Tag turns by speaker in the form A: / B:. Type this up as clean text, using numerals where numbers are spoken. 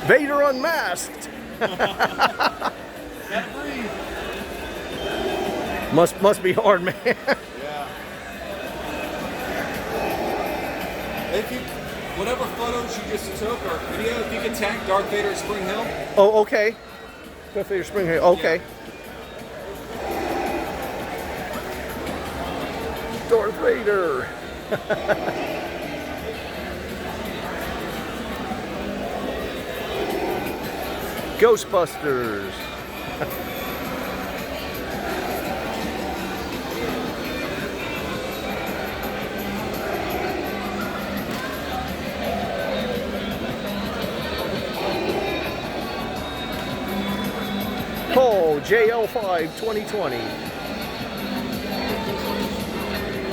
A: Vader unmasked.
B: Gotta breathe.
A: Must be hard, man.
B: Yeah. If you, whatever photos you just took or video, if you can tag Darth Vader at Spring Hill.
A: Oh, okay. Darth Vader Spring here. Okay. Yeah. Darth Vader. Ghostbusters. Call JL5 2020.